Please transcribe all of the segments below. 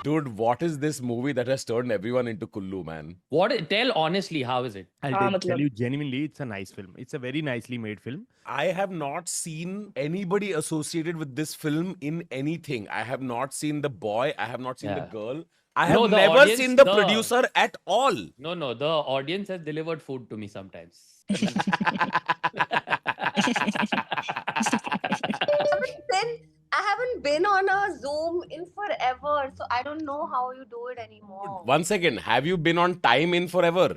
Dude, what is this movie that has turned everyone into Kullu, man? Tell honestly, how is it? I'll tell you genuinely, it's a nice film. It's a very nicely made film. I have not seen anybody associated with this film in anything. I have not seen the boy. I have not seen the girl. I have never seen the producer at all. No, the audience has delivered food to me sometimes. I haven't been on a Zoom in forever, so I don't know how you do it anymore. One second, have you been on Time in forever?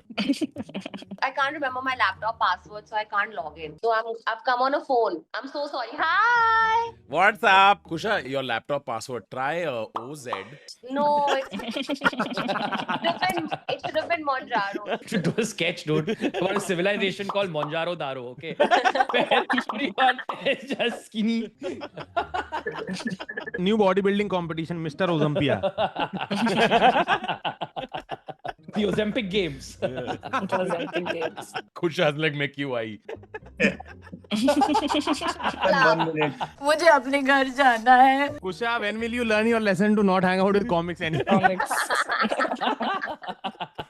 I can't remember my laptop password, so I can't log in. So I've come on a phone. I'm so sorry. Hi. What's up? Kusha, your laptop password. Try OZ. No, it should have been Monjaro. Should do a sketch, dude, about a civilization called Monjaro Daro, okay? Where everyone is just skinny. New bodybuilding competition, Mr. Olympia. The Ozempic Games. Ozempic Games. Kusha's like make you आई. मुझे अपने घर जाना है. Kusha, when will you learn your lesson to not hang out with comics anymore?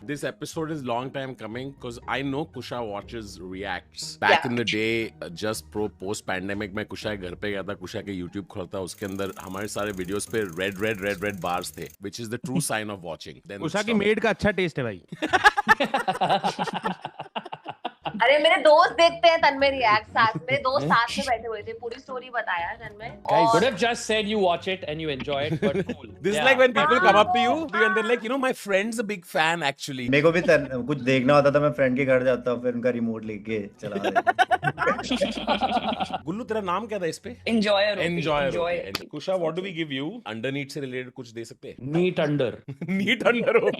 This episode is long time coming because I know Kusha watches reacts. Back in the day, just post pandemic में Kusha के घर पे गया था, Kusha के YouTube खोला था, उसके अंदर हमारे सारे videos पे red bars थे, which is the true sign of watching. Then Kusha की maid का अच्छा taste है भाई. अरे मेरे दोस्त देखते हैं तन्मय रिएक्ट साथ मेरे दोस्त साथ में बैठे हुए थे पूरी स्टोरी बताया तन्मय. Guys, could have just said you watch it and you enjoy it, but cool. This is like when people come up to you and they're like, you know, my friend's a big fan actually. मेरे को भी कुछ देखना होता था, मैं friend के घर जाता हूँ, फिर उनका रिमोट लेके चला जाता. गुल्लू तेरा नाम क्या था इस पे? Enjoy. Kusha, what do we give you? Underneath से related कुछ दे सकते हैं? Neat under. Neat under OP.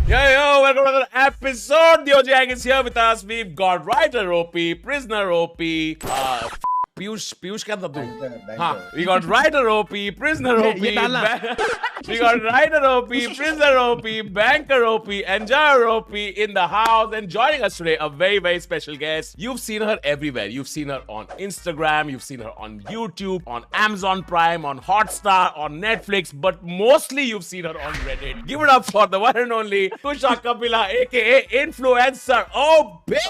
Yo, welcome to another episode. The OG is here with us. We've got writer OP, prisoner OP, Piyush क्या था तू? हाँ, we got writer OP, prisoner OP, we got writer OP, prisoner OP, banker OP, enjoyer OP in the house, and joining us today, a very special guest. You've seen her everywhere. You've seen her on Instagram, you've seen her on YouTube, on Amazon Prime, on Hotstar, on Netflix, but mostly you've seen her on Reddit. Give it up for the one and only Kusha Kapila, aka Influencer. Oh, baby!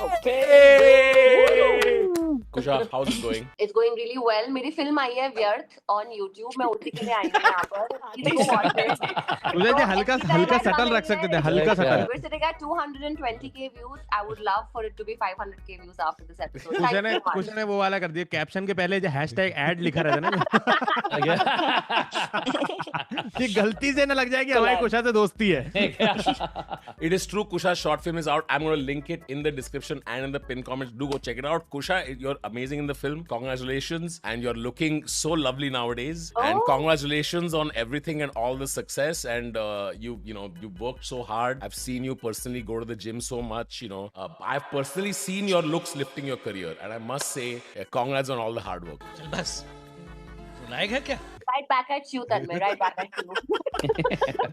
Kusha, how's it going? It's going really well. मेरी film आई है व्यर्थ on YouTube. मैं उसी के लिए आई हूँ यहाँ पर. मुझे हल्का सटल रख सकते थे, हल्का subtle. We're sitting at 220k views. I would love for it to be 500k views after this episode. कुछ ने वो वाला कर दिया, कैप्शन के पहले जो हैशटैग ऐड लिखा रहता ना कि गलती से ना लग जाए कि हमारी कुशा से दोस्ती है. It is true, Kusha's short film is out. I'm going to link it in the description and in the pinned comments. Do go check it out. Kusha, you're amazing in the film. Congratulations. And you're looking so lovely nowadays. Oh. And congratulations on everything and all the success. And you worked so hard. I've seen you personally go to the gym so much. I've personally seen your looks lifting your career. And I must say, congrats on all the hard work. Right back at you, Tanmay. Right back at you.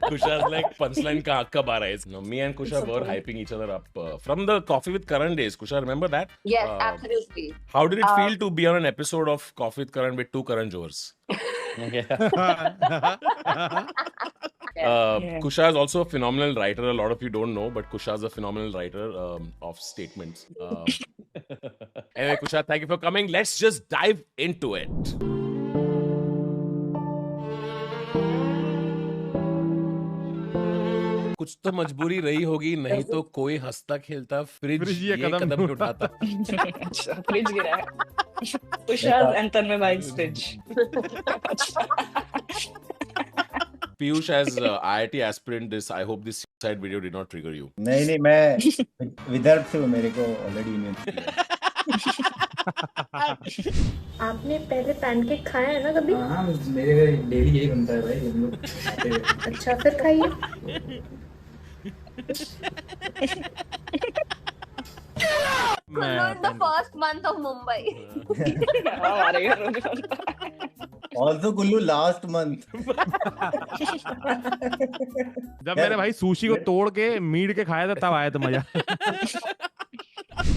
Kusha's like, punchline kab aa raha hai. Me and Kusha were hyping each other up from the Coffee with Karan days. Kusha, remember that? Yes, absolutely. How did it feel to be on an episode of Coffee with Karan with two Karan Johars? Kusha is also a phenomenal writer. A lot of you don't know, but Kusha is a phenomenal writer of statements. Anyway, Kusha, thank you for coming. Let's just dive into it. कुछ तो मजबूरी रही होगी, नहीं तो कोई हंसता खेलता फ्रिज ये कदम उठाता. फ्रिज गिरा है. Kusha's and Tanmay buying fridge. Piyush, as IIT aspirant, I hope this side video did not trigger you. नहीं मैं विदर्भ से हूँ, मेरे को ऑलरेडी इम्यून किया. आपने पहले पैनकेक खाया है ना कभी? हाँ, मेरे घर डेली यही बनता है भाई, हम लोग. अच्छा, फिर खाइए. Kullu in the first month of Mumbai. Also Kullu last month. जब मैंने भाई सुशी को तोड़ के मीट के खाया था तब आया था मजा.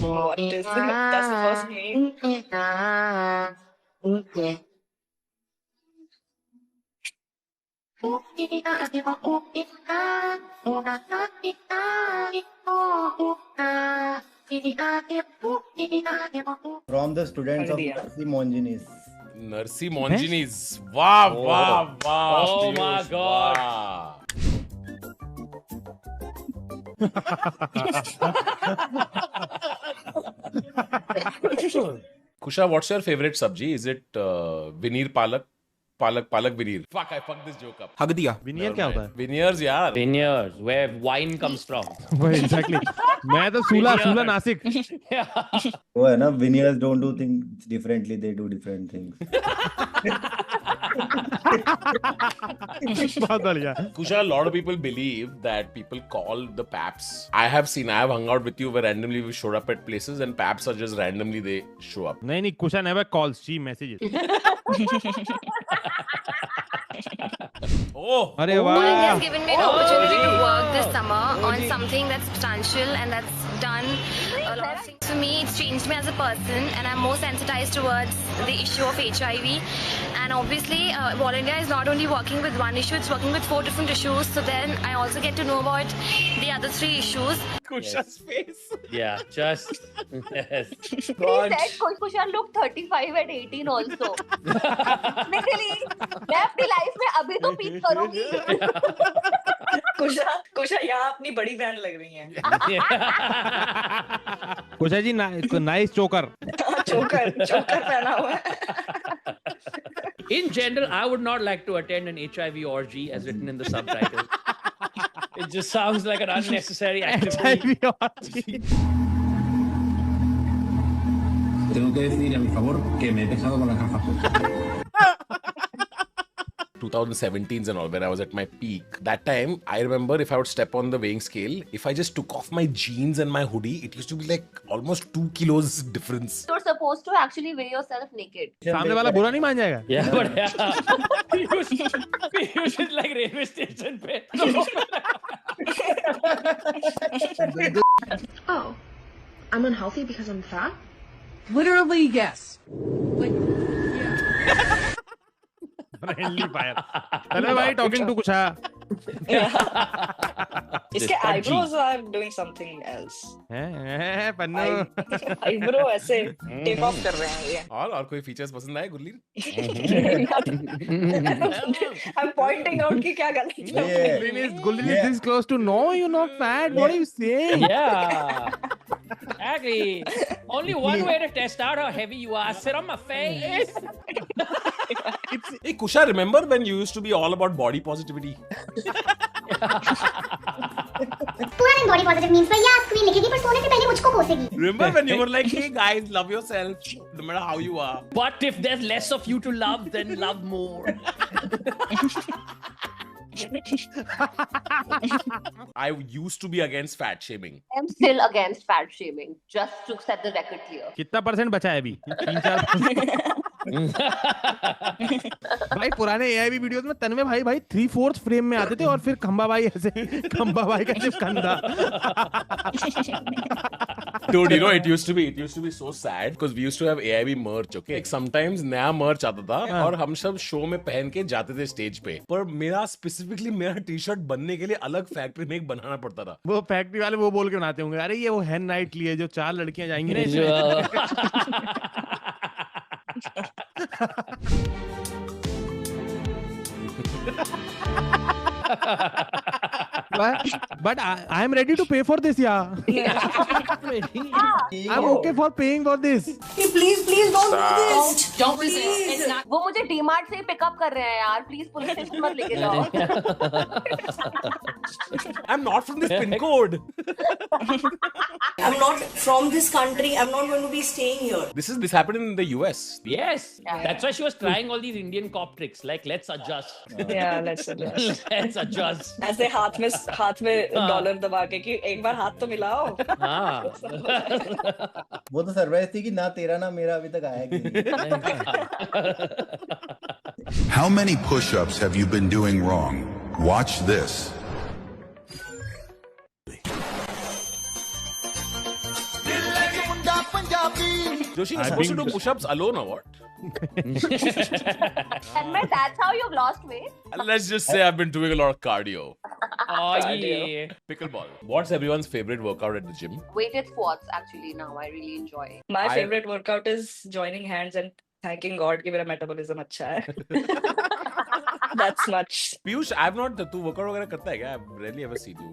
What is it? That's the first name. From the students of दिया। Mercy Monginis. Narsi Monginis. Wow, wow, wow. Oh my Piyush, God. wow. Kusha, what's your favorite sabji? Is it veneer palak? Palak veneer. Fuck, I fucked this joke up. हक दिया veneer क्या होता है? Veneers, yaar. Vineyards, where wine comes from. वही exactly मैं तो सूला नासिक वो है ना, veneers don't do things differently, they do different things. बहुत बढ़िया Kusha, a lot of people believe that people call the paps. I have hung out with you where randomly we showed up at places and paps are just randomly they show up. नहीं Kusha never calls she messages Oh, अरे Owen वाह has given me an opportunity to work this summer on something that's substantial and that's done a lot of things for me. It's changed me as a person and I'm more sensitized towards the issue of HIV. And obviously, All India is not only working with one issue, it's working with 4 different issues. So then I also get to know about the other 3 issues. Kusha's face. Yeah, just yes. He said Kusha looked 35 at 18 also. Technically, मैं अपनी life में अभी तो peak करूंगी. कुशा यहाँ अपनी बड़ी बहन लग रही है। कुशा जी नाइस चोकर चोकर पहना हुआ है। In general, I would not like to attend an HIV orgy as written in the subtitle. It just sounds like an unnecessary activity. Tengo que decir a mi favor que me he dejado con las gafas puestas. 2017s and all, when I was at my peak. That time, I remember if I would step on the weighing scale, if I just took off my jeans and my hoodie, it used to be like almost 2 kilos difference. You're supposed to actually weigh yourself naked. सामने वाला बुरा नहीं मान जाएगा Yeah, but yeah. Piyush is like railway station pe. Oh, I'm unhealthy because I'm fat? Literally, yes. Friendly fire hello भाई talking to कुशा इसके eyebrows are doing something else. हैं Pannu Eyebrow ऐसे take off कर रहे हैं ये. और कोई फीचर्स पसंद आए गुरलीन? I'm pointing out कि क्या गलती है. Gulin is this close to no you're not fat what are you saying Yeah. Exactly. Only one way to test out how heavy you are. Sit on my face. Hey Kusha, remember when you used to be all about body positivity? पूरा दिन body positive memes पर या screen लिखेगी पर सोने से पहले मुझको कोसेगी Remember when you were like, hey guys, love yourself no matter how you are. But if there's less of you to love, then love more. I used to be against fat shaming. I'm still against fat shaming, just to set the record clear. कितना percent बचा है अभी 3-4 भाई पुराने AIB videos में तन्मय भाई 3/4 frame में आते थे और फिर खंबा भाई का सिर्फ कंधा Dude, you know, it used to be so sad because we used to have AIB merch, okay? Like sometimes नया merch आता था और हम सब शो में पहन के जाते थे स्टेज पे, पर मेरा टी-शर्ट बनने के लिए अलग फैक्ट्री में एक बनाना पड़ता था. वो फैक्ट्री वाले वो बोल के बनाते होंगे अरे ये वो हैन नाइट लिए जो 4 लड़कियां जाएंगी ना but I am ready to pay for this I'm okay for paying for this Please don't do this. Don't resist. वो मुझे डीमार्ट से ही पिकअप कर रहे हैं यार, प्लीज पुलिस स्टेशन मत लेके जाओ. I'm not from this pin code. I'm not from this country. I'm not going to be staying here. This happened in the US. Yes. That's why she was trying all these Indian cop tricks. Like, let's adjust. Yeah, let's adjust. Let's adjust. ऐसे हाथ में dollar दबा के कि एक बार हाथ तो मिलाओ. हाँ. वो तो सरप्राइज थी कि ना तेरा ना मेरा अभी तक आया कि नहीं. How many push-ups have you been doing wrong? Watch this. Joshi, you're supposed to do push-ups alone or what? And that's how you've lost weight. Let's just say I've been doing a lot of cardio. Oh yeah. Pickleball. What's everyone's favorite workout at the gym? Weighted squats actually now I really enjoy. My favorite workout is joining hands and thanking God कि मेरा metabolism अच्छा है. That's much. Piyush, I've not. तू workout वगैरह करता है क्या? I've rarely ever seen you.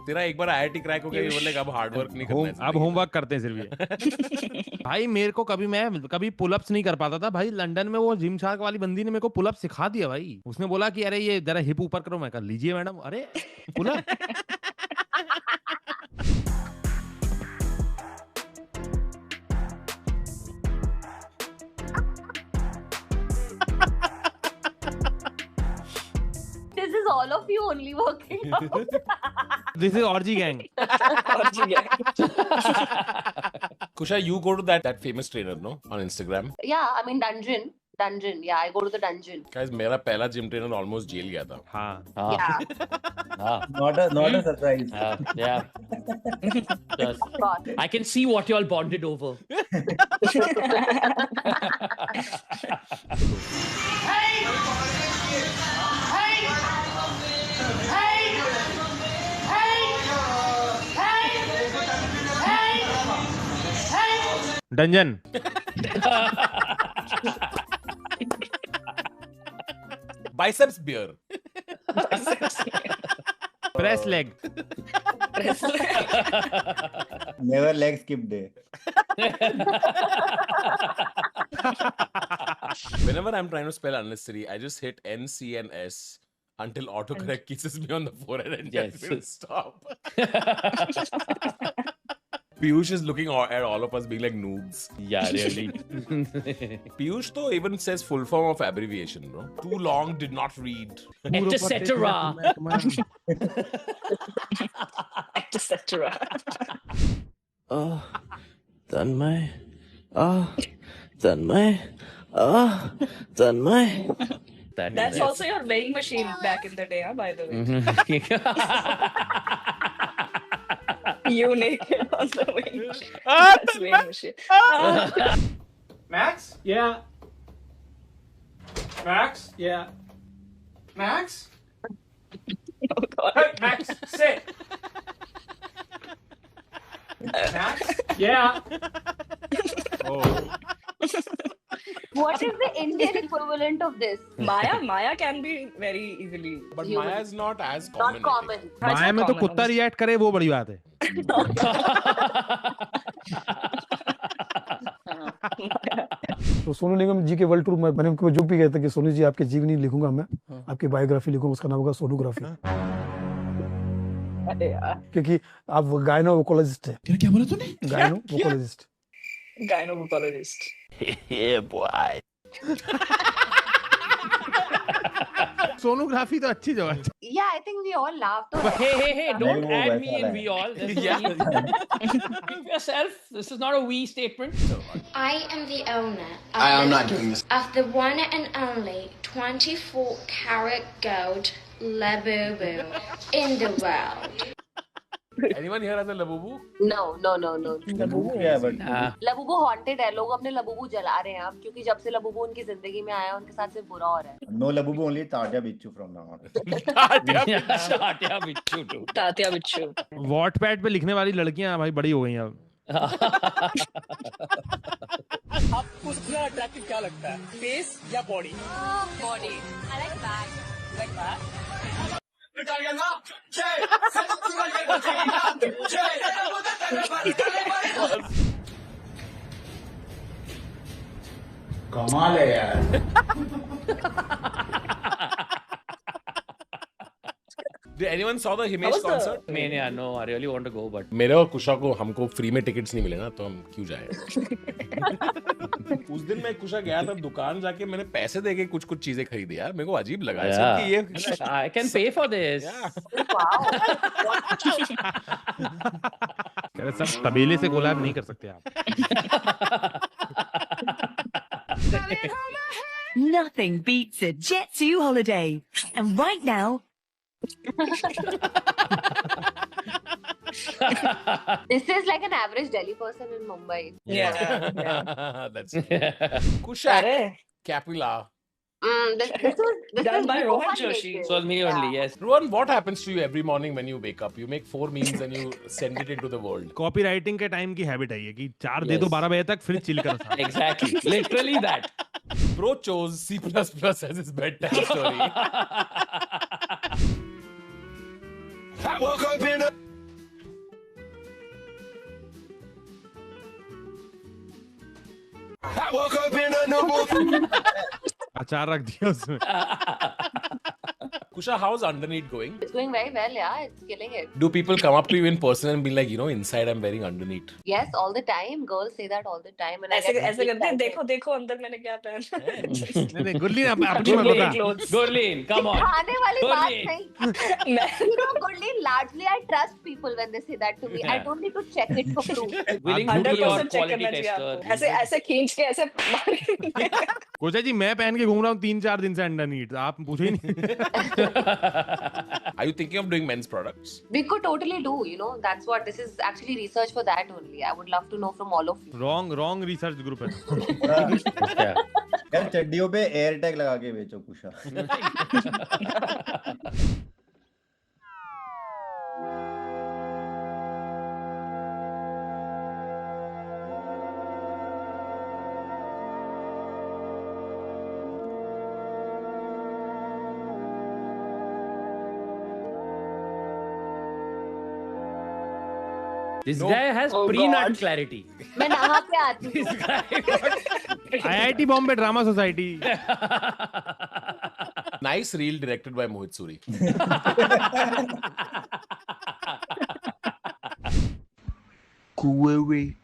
तेरा एक बार IIT क्रैक हो गया ये बोले अब हार्ड वर्क नहीं करना है. अब होमवर्क करते हैं सिर्फ ये. भाई मेरे को कभी पुलअप्स नहीं कर पाता था भाई. लंदन में वो जिम शार्क वाली बंदी ने मेरे को पुलअप सिखा दिया भाई. उसने बोला कि अरे ये जरा हिप ऊपर करो. मैं कर लीजिए मैडम. अरे pull up. This is all of you only working out. This is orgy gang. Orgy gang. Kusha, you go to that famous trainer, no? On Instagram. Yeah, I mean dungeon. Yeah, I go to the dungeon. Guys, मेरा पहला gym trainer almost jail गया था. हाँ. Yeah. Not a surprise. Yeah. Yes. God. I can see what you all bonded over. Dungeon. Biceps beer. Press leg. Never leg skip day. Whenever I'm trying to spell unnecessary, I just hit N, C, and S until autocorrect kisses me on the forehead and Yes. tells me to stop. Piyush is looking at all of us being like noobs. Yeah, really. Piyush though even says full form of abbreviation, bro. Too long, did not read. Etc. Etc. Tanmay. Tanmay. Tanmay. That's also your weighing machine back in the day, huh, by the way. You naked on the weighing machine. That's weighing machine. Max? Yeah. Max? Yeah. Max? Oh God. Hey, Max, sit. Max? Yeah. Oh. What is the Indian equivalent of this? Maya can be very easily. But Human. Maya is not as common. Not common. माया में तो कुत्ता react करे वो बड़ी बात है. तो सोनू निगम जी के वर्ल्ड टूर में मैंने उनको जो भी कहता कि सोनू जी आपकी जीवनी लिखूंगा मैं, आपकी बायोग्राफी लिखूंगा, उसका नाम होगा सोनोग्राफी. क्योंकि आप गायनो वोकोलॉजिस्ट है. क्या बोला तूने? गायनो वोकोलॉजिस्ट. Gynecologist. Yeah, boy. सोनोग्राफी तो अच्छी जगह है. Yeah, I think we all laughed. Hey, don't नहीं, वो add वैसा me in है. we all. This is Yeah. me. Think yourself. This is not a we statement. I am the owner I am not doing this. of the one and only 24-karat gold Labubu in the world. Anyone here has a labubu? No. Labubu है but Labubu haunted है. लोग अपने Labubu जला रहे हैं अब क्योंकि जब से लबूबू उनकी जिंदगी में आया उनके साथ सिर्फ बुरा हो रहा है. no Labubu, only Tatya Bichu from now on. Tatya Bichu too. Tatya Bichu. Wattpad पे लिखने वाली लड़कियां भाई बड़ी हो गई हैं अब. आपको सबसे ज्यादा अट्रैक्टिव क्या लगता है? फेस या body? Body. I like back. Like that? कमाल है यार. Did anyone saw the Himesh concert? Mania, no, I really want to go, but मेरे और कुशा को हमको फ्री में टिकट्स नहीं मिले ना तो हम क्यों जाए. उस दिन मैं कुशा गया था दुकान जाके मैंने पैसे देके कुछ चीजें खरीदी यार. मेरे को अजीब लगा कि ये I can pay for this. सब तबेले से कोलैब नहीं कर सकते आप. Nothing beats a Jet2 holiday. And right now, This is like an average Delhi person in Mumbai. Yeah. That's Kusha Arre. Capilla. This was Done by Rohan Rohan Joshi. made It was me only, yes. Rohan, what happens to you every morning when you wake up? You make 4 meals and you send it into the world. Copy writing के time की habit है ये कि 4 दे दो 12 बजे तक फिर chill कर साथ। Exactly. Literally that. Bro chose C++ as his bedtime story. I woke up in a I woke up in a new अचार रख दिया उसमें। Kusha, how's Underneath going? It's going very well, yeah. It's killing it. Do people come up to you in person and be like, you know, inside I'm wearing Underneath? Yes, all the time. Girls say that all the time. And I ऐसे get ऐसे really करते हैं, excited. देखो देखो अंदर मैंने क्या पहना है। नहीं गुरलीन अपनी मत बता। Gurleen, come on. दिखाने वाली बात Gurleen. नहीं। You know, Gurleen, largely I trust people when they say that to me. I don't need to check it for proof. Willing to be your 100% check quality करना चाहिए tester. आपको। ऐसे ऐसे खींच के ऐसे मारेंगे। कोचा जी मैं पहन के घूम रहा हूँ 3-4 दिन से अंडरनीट, आप पूछे ही नहीं। Are you thinking of doing men's products? We could totally do, you know. That's what this is actually research for that only. I would love to know from all of you. Wrong research group है। यार चड्डियों पे air tag लगा के बेचो कुशा। This guy has pre-nut clarity. मैं नहा के आती हूँ। This guy. IIT Bombay drama society. Nice reel directed by Mohit Suri. Kuwewe.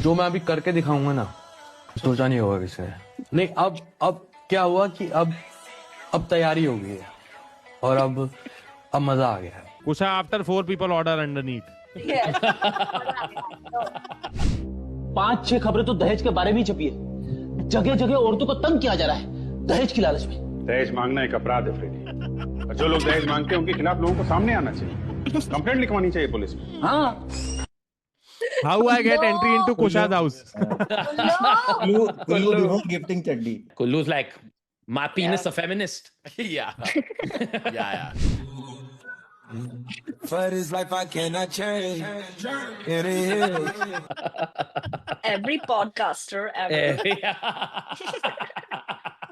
जो मैं अभी करके दिखाऊंगा ना, सोचा नहीं होगा किसी ने। नहीं अब क्या हुआ कि अब तैयारी हो गई है और अब मजा आ गया है। कुशा आफ्टर 4 people order underneath. 5-6 खबरें तो दहेज के बारे में ही छपी है। जगह जगह औरतों को तंग किया जा रहा है दहेज की लालच में। दहेज मांगना एक अपराध है फ्रेडी, और जो लोग दहेज मांगते हैं उनके खिलाफ लोगों को सामने आना चाहिए, कंप्लेंट लिखवानी चाहिए पुलिस में। हाँ। How I get entry into Kusha's house? Kullu gifting chaddi. Kullu's like, my penis a feminist. Yeah. For this life I cannot change. Every podcaster ever.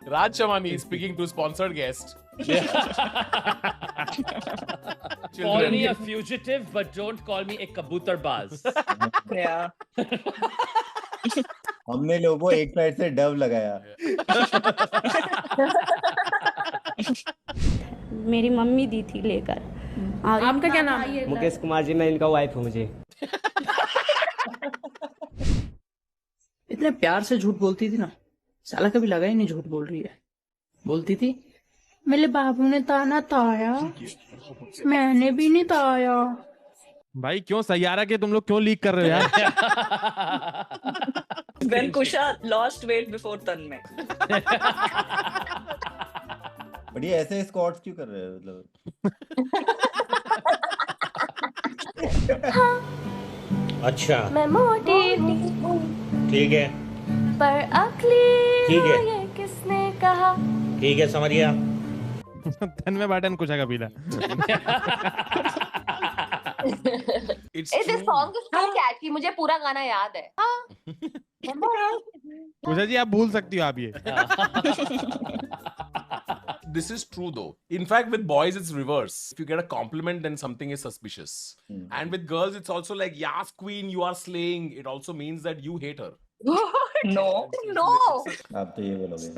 Raj Shamani is speaking to sponsored guest. Call me a fugitive, but don't call me a kabutar baz. Yeah. हमने लोगों को एक side से Dove लगाया। मेरी mummy दी थी लेकर। आपका क्या नाम है? मुकेश कुमार जी, मैं इनका वाइफ हूँ। मुझे इतने प्यार से झूठ बोलती थी ना, साला कभी लगा ही नहीं झूठ बोल रही है। बोलती थी मेरे बाबू ने ताना ताया, मैंने भी नहीं ताया। भाई क्यों सैयारा के तुम लोग क्यों लीक कर रहे हो यार? When Kusha lost weight before Tanmay. But ये ऐसे स्क्वाट्स क्यों कर रहे हो मतलब? अच्छा मैं मोटी हूँ, ठीक है, पर अकली ठीक है, ये किसने कहा? ठीक है, समझ गया। तन्मय बाटन कुशा का पीला। This song is so catchy. मुझे पूरा गाना याद है। कुशा जी आप भूल सकती हो आप ये। This is true though. In fact, with boys, it's reverse. If you get a compliment, then something is suspicious. And with girls, it's also like, yes, queen, you are slaying. It also means that you hate her. No. आप तो ये बोलोगे।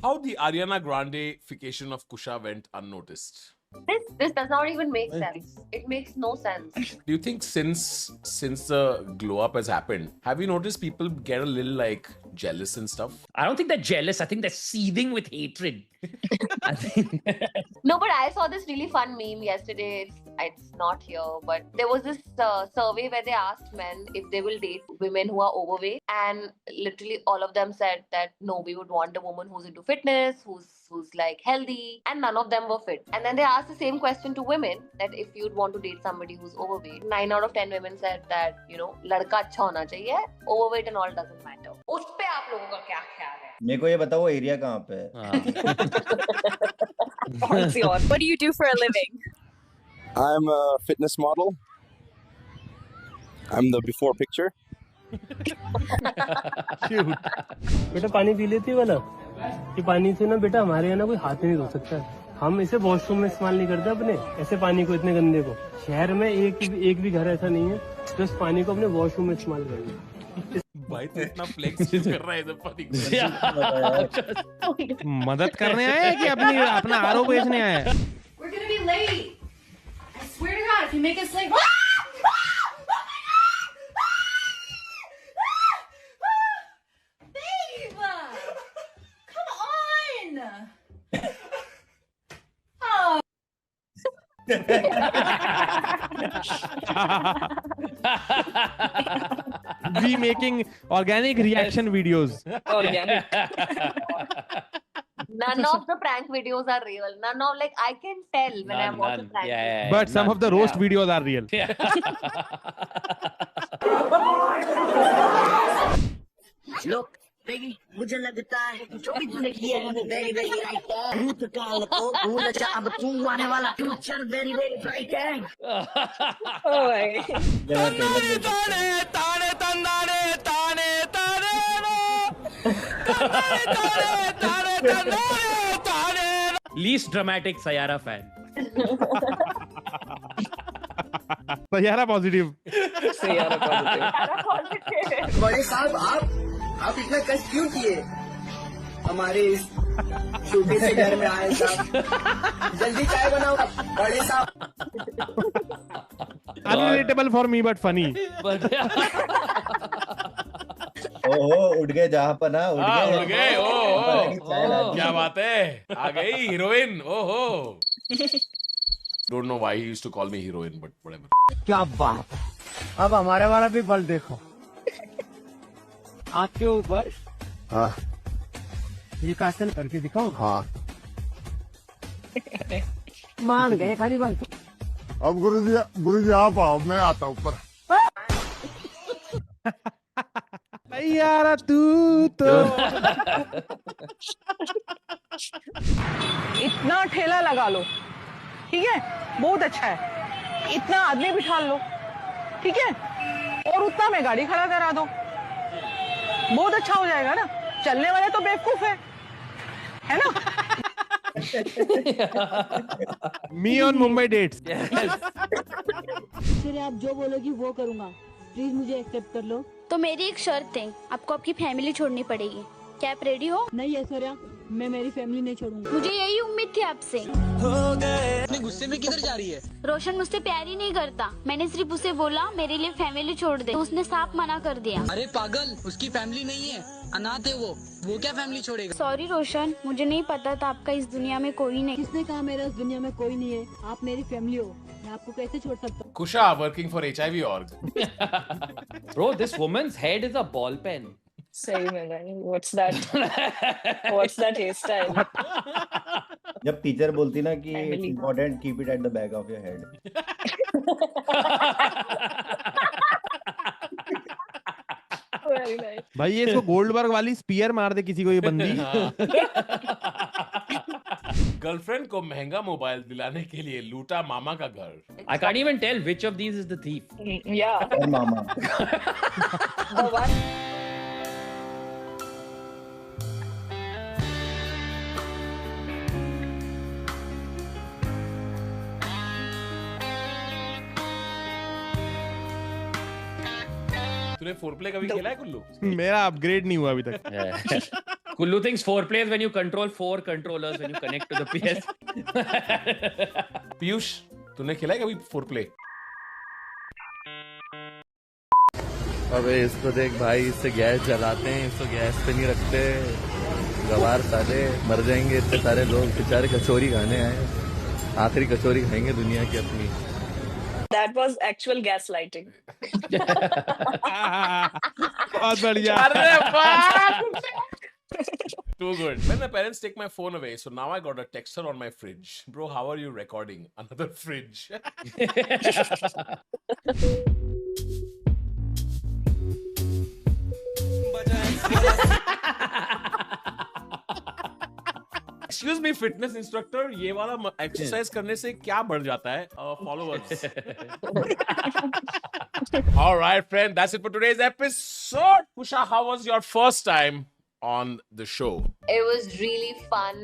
How the Ariana Grande-fication of Kusha went unnoticed? This does not even make sense. It makes no sense. Do you think since the glow up has happened, have you noticed people get a little like jealous and stuff? I don't think they're jealous. I think they're seething with hatred. I think. No, but I saw this really fun meme yesterday. It's not here, but there was this survey where they asked men if they will date women who are overweight, and literally all of them said that no, we would want a woman who's into fitness, who's like healthy, and none of them were fit. And then they asked the same question to women, that if you'd want to date somebody who's overweight, 9 out of 10 women said that, you know, ladka अच्छा होना चाहिए, overweight and all doesn't matter. उस पे आप लोगों का क्या ख्याल है? मेरे को ये बताओ वो एरिया कहाँ पे है? What do you do for a living? I'm a fitness model. I'm the before picture. बेटा पानी पी लेती है वाला? ये पानी से ना बेटा हमारे यहाँ ना कोई हाथ नहीं धो सकता है। हम इसे वॉशरूम में इस्तेमाल नहीं करते अपने ऐसे पानी को, इतने गंदे को। शहर में एक भी घर ऐसा नहीं है जो इस पानी को अपने वॉशरूम में इस्तेमाल करे। भाई तो इतना फ्लेक्स कर रहा है इधर पानी। मदद करने आए हैं कि अपना आरो बेचने आए हैं? We're gonna be late. I swear to God, if you make us late. Babe! Come on! Oh. We making organic reaction videos. Organic. None of the prank videos are real. None of, like, I can tell when I watch a prank video. But some of the roast videos are real. Look, Peggy, मुझे लगता है कि जो भी तूने किया है वो very very right है। रूट काल को भूल जा, अब तू आने वाला फ्यूचर very very bright है। Least dramatic Sayara fan. Sayara positive. Sayara positive. बड़े साहब आप इतना कष्ट क्यों किए? हमारे इस छोटे से घर में आए साहब, जल्दी चाय बनाओ बड़े साहब। Unrelatable for me but funny. ओहो उठ गए जहाँ पर ना उठ गए ओह क्या बात है, आ गई हीरोइन। ओहो don't know why he used to call me heroine but whatever. क्या बात है, अब हमारे वाला भी बल देखो। आँख के ऊपर हाँ ये कासन करके दिखाओ। हाँ मान गए खाली बात। अब गुरुजी आप आओ, मैं आता हूँ ऊपर। यार तू तो इतना ठेला लगा लो, ठीक है, बहुत अच्छा है। इतना आदमी बिठा लो, ठीक है, और उतना में गाड़ी खड़ा करा दो, बहुत अच्छा हो जाएगा ना। चलने वाले तो बेवकूफ है ना? Me on Mumbai dates. फिर आप जो बोलोगी वो करूँगा, प्लीज मुझे एक्सेप्ट कर लो। तो मेरी एक शर्त है, आपको आपकी फैमिली छोड़नी पड़ेगी। क्या आप रेडी हो? नहीं ऐश्वर्या, मैं मेरी फैमिली नहीं छोड़ूंगी। मुझे यही उम्मीद थी आपसे। अपने गुस्से में किधर जा रही है? रोशन मुझसे प्यार ही नहीं करता। मैंने सिर्फ उसे बोला मेरे लिए फैमिली छोड़ दे, तो उसने साफ मना कर दिया। अरे पागल, उसकी फैमिली नहीं है, अनाथ है वो क्या फैमिली छोड़ेगा? सॉरी रोशन, मुझे नहीं पता था आपका इस दुनिया में कोई नहीं। किसने कहा मेरा इस दुनिया में कोई नहीं है? आप मेरी फैमिली हो, मैं आपको कैसे छोड़ सकता हूँ? Kusha working for HIV org. Bro, this woman's head is a ball pen. सही में भाई, what's that hairstyle? जब टीचर बोलती ना कि it's important keep it at the back of your head. Very nice. भाई ये इसको गोल्डबर्ग वाली स्पीयर मार दे किसी को ये बंदी। गर्लफ्रेंड को महंगा मोबाइल दिलाने के लिए लूटा मामा का घर। I can't even tell which of these is the thief. Yeah. और मामा। The one. तूने फोरप्ले कभी खेला है कुल्लू? मेरा अपग्रेड नहीं हुआ अभी तक। Kullu thinks foreplay is when you control 4 controllers when you connect to the PS. Piyush तूने खेला है कभी फोरप्ले? अबे इसको देख भाई, इससे गैस जलाते हैं, इसको गैस पे नहीं रखते। गवार साले मर जाएंगे इतने सारे लोग, बेचारे कचौरी खाने आए, आखिरी कचौरी खाएंगे दुनिया की अपनी। That was actual gaslighting. बहुत बढ़िया। अरे वाह! Too good. When my parents take my phone away, so now I got a texter on my fridge. Bro, how are you recording? Another fridge. Excuse me, fitness instructor, ये वाला exercise करने से क्या बढ़ जाता है? Followers. All right, friend, that's it for today's episode. Kusha, how was your first time on the show? It was really fun.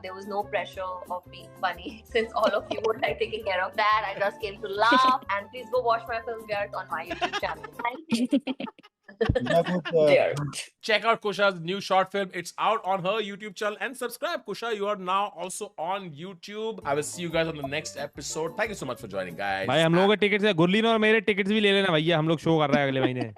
There was no pressure of being funny since all of you were like taking care of that. I just came to laugh. And please go watch my film Gareth on my YouTube channel. Thank you. Check out Kusha's new short film. It's out on her YouTube channel. And subscribe, Kusha. You are now also on YouTube. I will see you guys on the next episode. Thank you so much for joining, guys. भाई हम लोगों के tickets है, गुरलीन और मेरे tickets भी ले लेना भैया, हम लोग शो कर रहे हैं अगले महीने।